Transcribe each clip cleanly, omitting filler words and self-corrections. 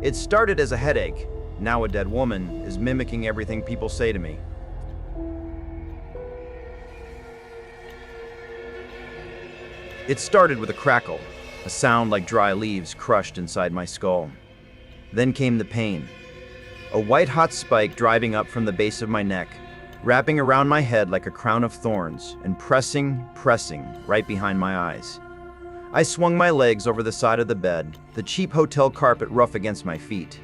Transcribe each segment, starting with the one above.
It started as a headache. Now a dead woman is mimicking everything people say to me. It started with a crackle, a sound like dry leaves crushed inside my skull. Then came the pain. A white-hot spike driving up from the base of my neck, wrapping around my head like a crown of thorns, and pressing right behind my eyes. I swung my legs over the side of the bed, the cheap hotel carpet rough against my feet.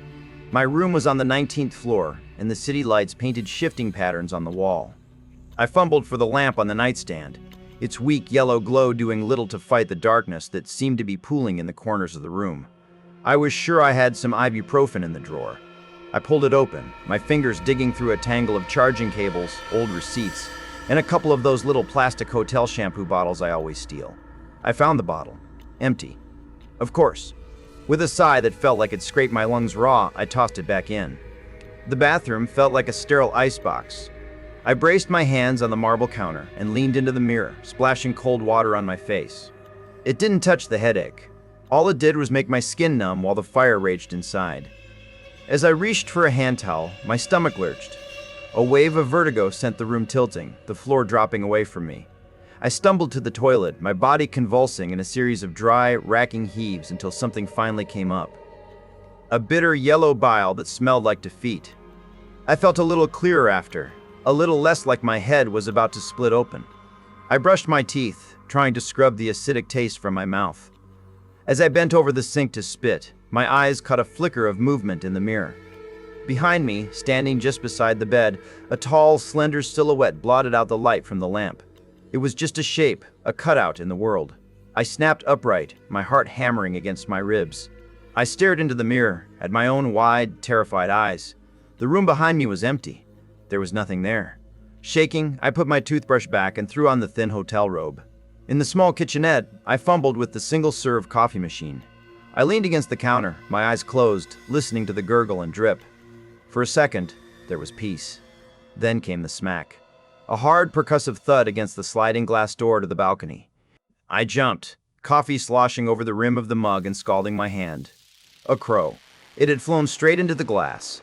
My room was on the 19th floor, and the city lights painted shifting patterns on the wall. I fumbled for the lamp on the nightstand, its weak yellow glow doing little to fight the darkness that seemed to be pooling in the corners of the room. I was sure I had some ibuprofen in the drawer. I pulled it open, my fingers digging through a tangle of charging cables, old receipts, and a couple of those little plastic hotel shampoo bottles I always steal. I found the bottle. Empty. Of course. With a sigh that felt like it scraped my lungs raw, I tossed it back in. The bathroom felt like a sterile icebox. I braced my hands on the marble counter and leaned into the mirror, splashing cold water on my face. It didn't touch the headache. All it did was make my skin numb while the fire raged inside. As I reached for a hand towel, my stomach lurched. A wave of vertigo sent the room tilting, the floor dropping away from me. I stumbled to the toilet, my body convulsing in a series of dry, racking heaves until something finally came up. A bitter yellow bile that smelled like defeat. I felt a little clearer after, a little less like my head was about to split open. I brushed my teeth, trying to scrub the acidic taste from my mouth. As I bent over the sink to spit, my eyes caught a flicker of movement in the mirror. Behind me, standing just beside the bed, a tall, slender silhouette blotted out the light from the lamp. It was just a shape, a cutout in the world. I snapped upright, my heart hammering against my ribs. I stared into the mirror, at my own wide, terrified eyes. The room behind me was empty. There was nothing there. Shaking, I put my toothbrush back and threw on the thin hotel robe. In the small kitchenette, I fumbled with the single-serve coffee machine. I leaned against the counter, my eyes closed, listening to the gurgle and drip. For a second, there was peace. Then came the smack. A hard, percussive thud against the sliding glass door to the balcony. I jumped, coffee sloshing over the rim of the mug and scalding my hand. A crow. It had flown straight into the glass.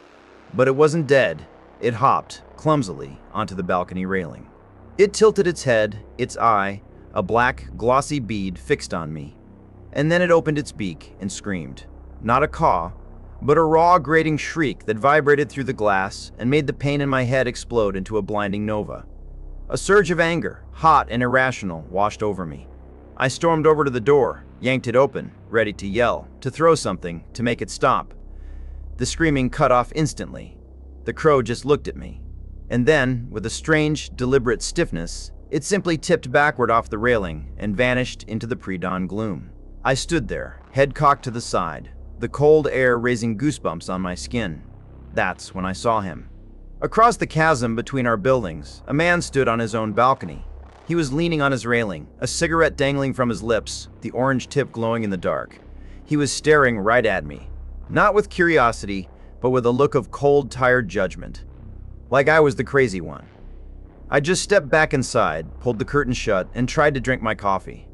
But it wasn't dead. It hopped, clumsily, onto the balcony railing. It tilted its head, its eye, a black, glossy bead fixed on me. And then it opened its beak and screamed. Not a caw, but a raw, grating shriek that vibrated through the glass and made the pain in my head explode into a blinding nova. A surge of anger, hot and irrational, washed over me. I stormed over to the door, yanked it open, ready to yell, to throw something, to make it stop. The screaming cut off instantly. The crow just looked at me. And then, with a strange, deliberate stiffness, it simply tipped backward off the railing and vanished into the pre-dawn gloom. I stood there, head cocked to the side, the cold air raising goosebumps on my skin. That's when I saw him. Across the chasm between our buildings, a man stood on his own balcony. He was leaning on his railing, a cigarette dangling from his lips, the orange tip glowing in the dark. He was staring right at me, not with curiosity, but with a look of cold, tired judgment, like I was the crazy one. I just stepped back inside, pulled the curtain shut, and tried to drink my coffee.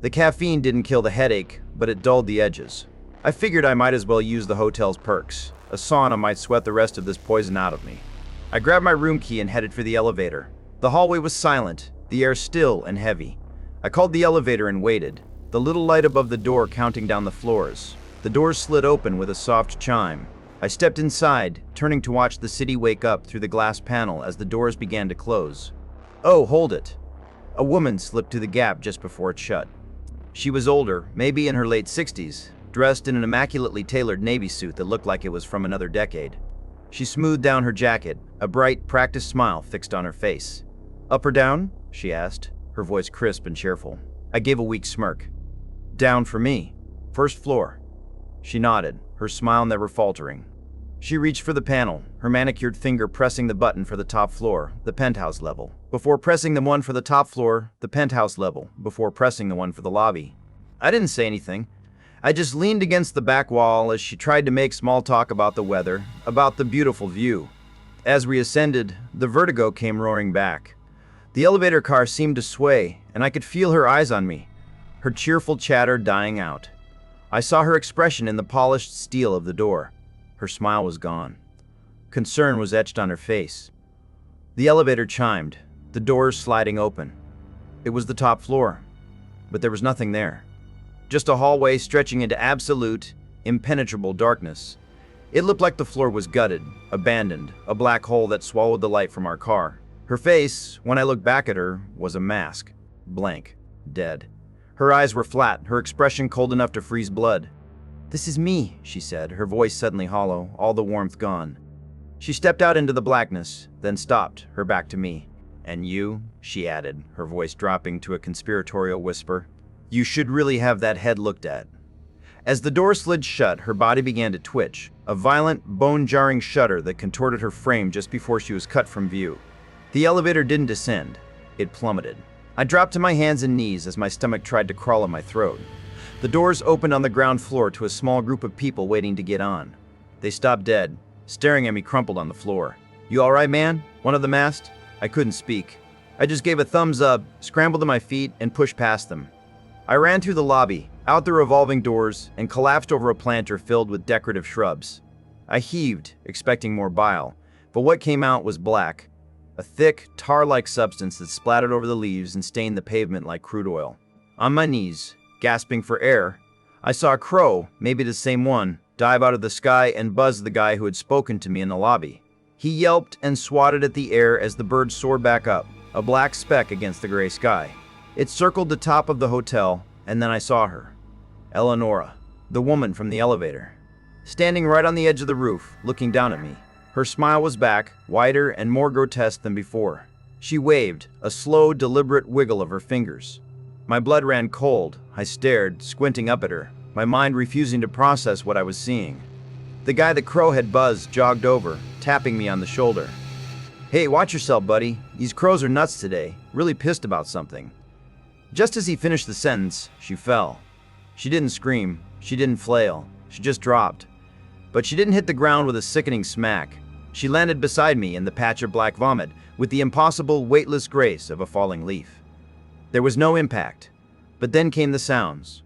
The caffeine didn't kill the headache, but it dulled the edges. I figured I might as well use the hotel's perks. A sauna might sweat the rest of this poison out of me. I grabbed my room key and headed for the elevator. The hallway was silent, the air still and heavy. I called the elevator and waited, the little light above the door counting down the floors. The doors slid open with a soft chime. I stepped inside, turning to watch the city wake up through the glass panel as the doors began to close. Oh, hold it. A woman slipped through the gap just before it shut. She was older, maybe in her late 60s, dressed in an immaculately tailored navy suit that looked like it was from another decade. She smoothed down her jacket, a bright, practiced smile fixed on her face. Up or down? She asked, her voice crisp and cheerful. I gave a weak smirk. Down for me. First floor. She nodded, her smile never faltering. She reached for the panel, her manicured finger pressing the button for the top floor, the penthouse level, before pressing the one for the top floor, the penthouse level, before pressing the one for the lobby. I didn't say anything. I just leaned against the back wall as she tried to make small talk about the weather, about the beautiful view. As we ascended, the vertigo came roaring back. The elevator car seemed to sway, and I could feel her eyes on me, her cheerful chatter dying out. I saw her expression in the polished steel of the door. Her smile was gone. Concern was etched on her face. The elevator chimed, the doors sliding open. It was the top floor, but there was nothing there. Just a hallway stretching into absolute, impenetrable darkness. It looked like the floor was gutted, abandoned, a black hole that swallowed the light from our car. Her face, when I looked back at her, was a mask. Blank. Dead. Her eyes were flat, her expression cold enough to freeze blood. "This is me," she said, her voice suddenly hollow, all the warmth gone. She stepped out into the blackness, then stopped, her back to me. "And you," she added, her voice dropping to a conspiratorial whisper, "you should really have that head looked at." As the door slid shut, her body began to twitch, a violent, bone-jarring shudder that contorted her frame just before she was cut from view. The elevator didn't descend. It plummeted. I dropped to my hands and knees as my stomach tried to crawl in my throat. The doors opened on the ground floor to a small group of people waiting to get on. They stopped dead, staring at me crumpled on the floor. "You all right, man?" one of them asked. I couldn't speak. I just gave a thumbs up, scrambled to my feet, and pushed past them. I ran through the lobby, out the revolving doors, and collapsed over a planter filled with decorative shrubs. I heaved, expecting more bile, but what came out was black, a thick, tar-like substance that splattered over the leaves and stained the pavement like crude oil. On my knees, gasping for air, I saw a crow, maybe the same one, dive out of the sky and buzz the guy who had spoken to me in the lobby. He yelped and swatted at the air as the bird soared back up, a black speck against the gray sky. It circled the top of the hotel, and then I saw her. Eleonora, the woman from the elevator, standing right on the edge of the roof, looking down at me. Her smile was back, wider and more grotesque than before. She waved, a slow, deliberate wiggle of her fingers. My blood ran cold. I stared, squinting up at her, my mind refusing to process what I was seeing. The guy the crow had buzzed jogged over, tapping me on the shoulder. "Hey, watch yourself, buddy. These crows are nuts today, really pissed about something." Just as he finished the sentence, she fell. She didn't scream, she didn't flail, she just dropped. But she didn't hit the ground with a sickening smack. She landed beside me in the patch of black vomit with the impossible, weightless grace of a falling leaf. There was no impact, but then came the sounds.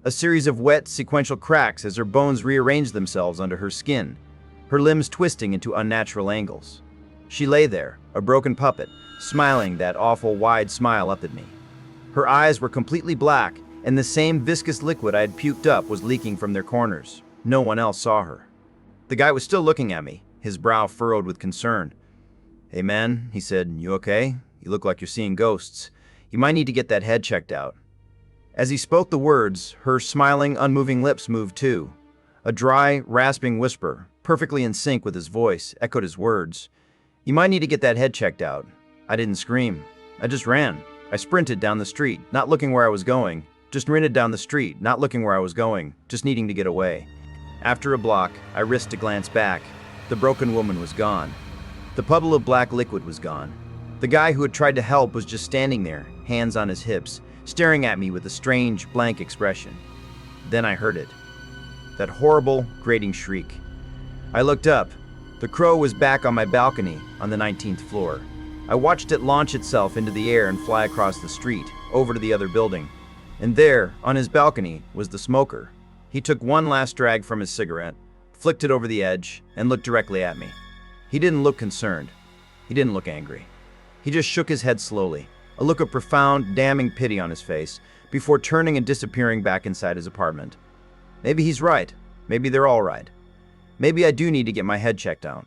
A series of wet, sequential cracks as her bones rearranged themselves under her skin, her limbs twisting into unnatural angles. She lay there, a broken puppet, smiling that awful wide smile up at me. Her eyes were completely black, and the same viscous liquid I had puked up was leaking from their corners. No one else saw her. The guy was still looking at me, his brow furrowed with concern. "Hey man," he said, "you okay? You look like you're seeing ghosts. You might need to get that head checked out." As he spoke the words, her smiling, unmoving lips moved too. A dry, rasping whisper, perfectly in sync with his voice, echoed his words. "You might need to get that head checked out." I didn't scream. I just ran. I sprinted down the street, not looking where I was going. Just sprinted down the street, not looking where I was going, just needing to get away. After a block, I risked a glance back. The broken woman was gone. The puddle of black liquid was gone. The guy who had tried to help was just standing there, hands on his hips, staring at me with a strange, blank expression. Then I heard it. That horrible, grating shriek. I looked up. The crow was back on my balcony on the 19th floor. I watched it launch itself into the air and fly across the street, over to the other building. And there, on his balcony, was the smoker. He took one last drag from his cigarette, flicked it over the edge, and looked directly at me. He didn't look concerned. He didn't look angry. He just shook his head slowly, a look of profound, damning pity on his face, before turning and disappearing back inside his apartment. Maybe he's right. Maybe they're all right. Maybe I do need to get my head checked out.